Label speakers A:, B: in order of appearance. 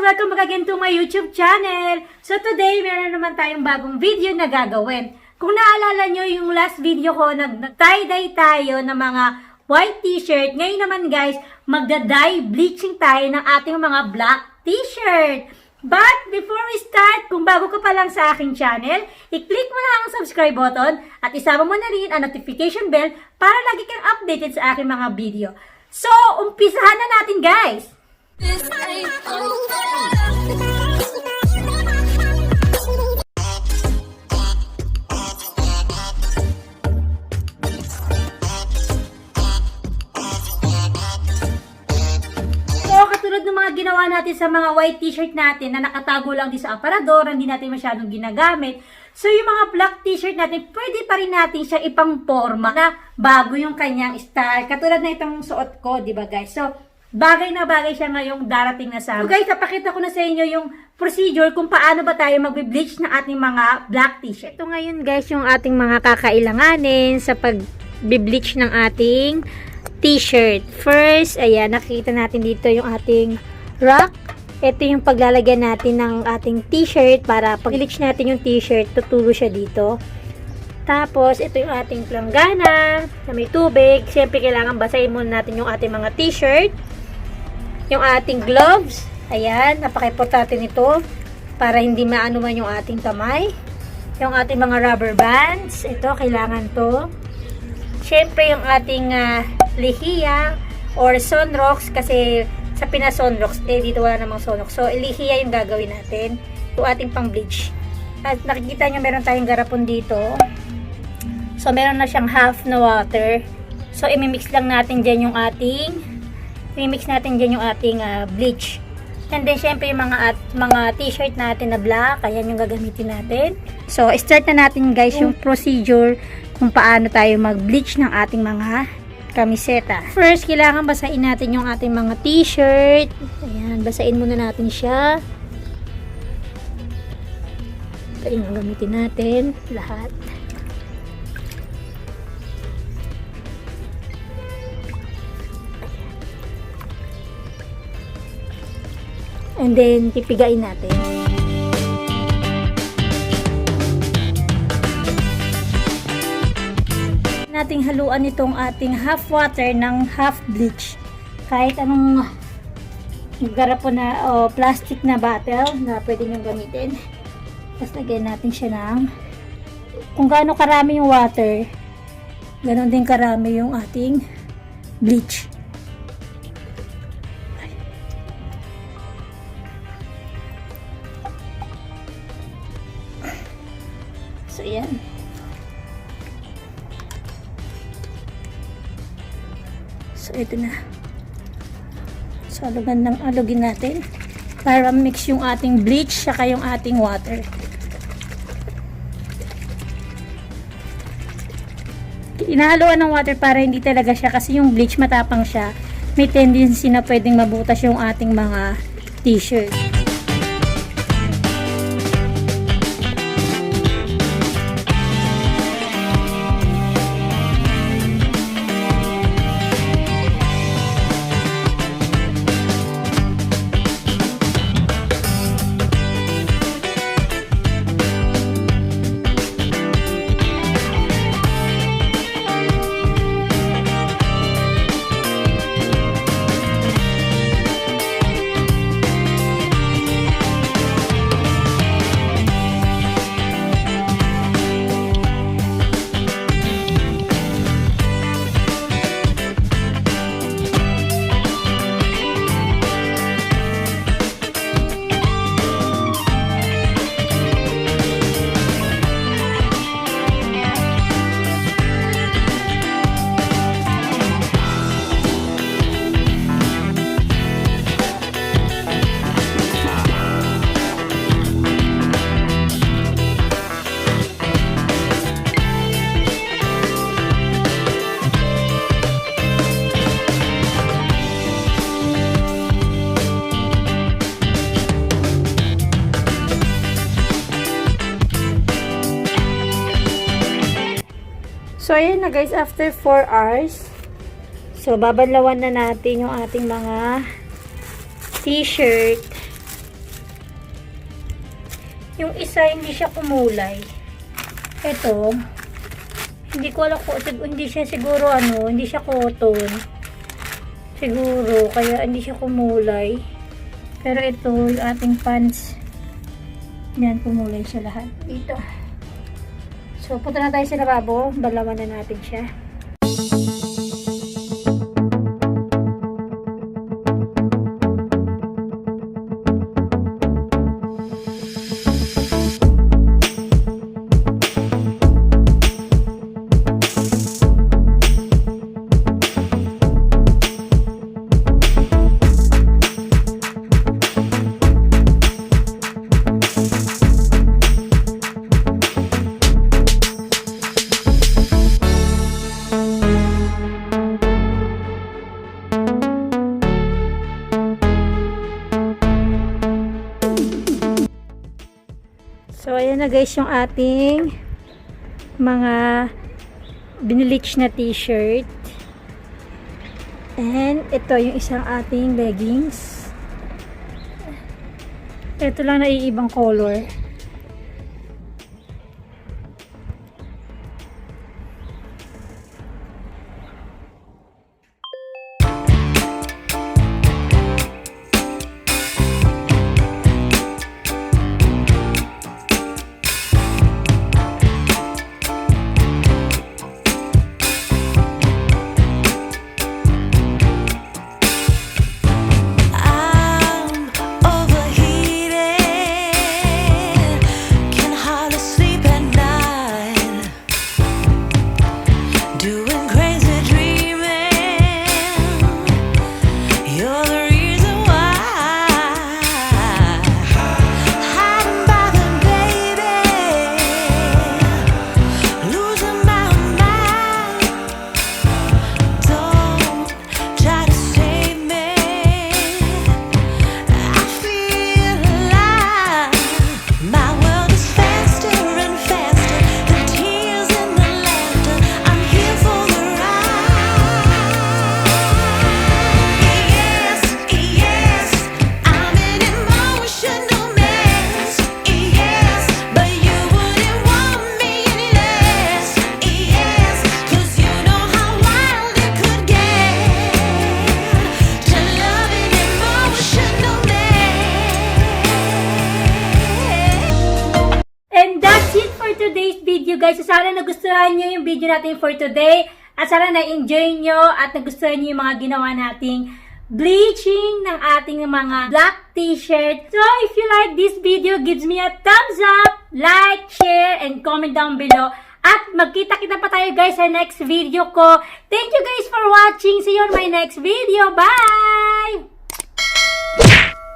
A: Welcome back again to my YouTube channel. So today, meron naman tayong bagong video na gagawin. Kung naalala nyo yung last video ko, nag-tie-dye tayo ng mga white t-shirt. Ngayon naman guys, magda-dye bleaching tayo ng ating mga black t-shirt. But before we start, kung bago ka pa lang sa aking channel, i-click mo lang ang subscribe button at isama mo na rin ang notification bell para lagi kang updated sa aking mga video. So, umpisahan na natin guys! This ain't over. Katulad ng mga ginawa natin sa mga white t-shirt natin na nakatago lang din sa aparador, hindi natin masyadong ginagamit. So, yung mga black t-shirt natin, pwede pa rin natin siya ipang forma na bago yung kanyang style. Katulad na itong suot ko, di ba guys? So, bagay na bagay siya ngayong darating na summer. So guys, napakita ko na sa inyo yung procedure kung paano ba tayo magbe-bleach ng ating mga black t-shirt. Ito ngayon guys, yung ating mga kakailanganin sa pag-bleach ng ating t-shirt. First, ayan, nakikita natin dito yung ating rack. Ito yung paglalagyan natin ng ating t-shirt para pag-bleach natin yung t-shirt, tutulo siya dito. Tapos, ito yung ating planggana na may tubig. Siyempre, kailangan basahin muna natin yung ating mga t-shirt. Yung ating gloves. Ayan, napaka-importante nito para hindi maano man yung ating kamay. Yung ating mga rubber bands. Ito, kailangan to. Siyempre, yung ating lihiya or sunrocks kasi sa Pinas sunrocks, dito wala namang sunrocks. So, lihiya yung gagawin natin. Yung ating pang-bleach. At nakikita nyo, meron tayong garapon dito. So, meron na siyang half na water. So, imimix lang natin dyan yung ating bleach. And then, syempre, yung mga t-shirt natin na black, ayan yung gagamitin natin. So, start na natin guys yung procedure kung paano tayo mag-bleach ng ating mga kamiseta. First, kailangan basahin natin yung ating mga t-shirt. Ayan, basahin muna natin siya. Ito yung gagamitin natin, lahat. And then, pipigain natin. Nating haluan itong ating half water ng half bleach. Kahit anong garapon na o plastic na bottle na pwede nyo gamitin. Tapos lagyan natin siya ng kung gaano karami yung water, ganon din karami yung ating bleach. So, yan. So, ito na. So, alugin natin para mix yung ating bleach saka yung ating water. Inahaluan ng water para hindi talaga siya kasi yung bleach matapang siya. May tendency na pwedeng mabutas yung ating mga t-shirt. So, ayan na guys, after 4 hours, so, babanlawan na natin yung ating mga t-shirt. Yung isa, hindi siya kumulay. Ito, hindi ko alam kung, hindi siya siguro hindi siya cotton. Siguro, kaya hindi siya kumulay. Pero ito, yung ating pants. Yan, kumulay siya lahat. Dito. So, punta na tayo sa lababo. Balawan na natin siya. So, ayan na guys yung ating mga Bleach na t-shirt. And ito yung isang ating leggings. Ito lang na iibang color. Today's video guys. So, sana nagustuhan nyo yung video natin for today. At sana na-enjoy nyo at nagustuhan nyo yung mga ginawa nating bleaching ng ating mga black t-shirt. So, if you like this video, gives me a thumbs up, like, share, and comment down below. At magkita-kita pa tayo guys sa next video ko. Thank you guys for watching. See you on my next video. Bye!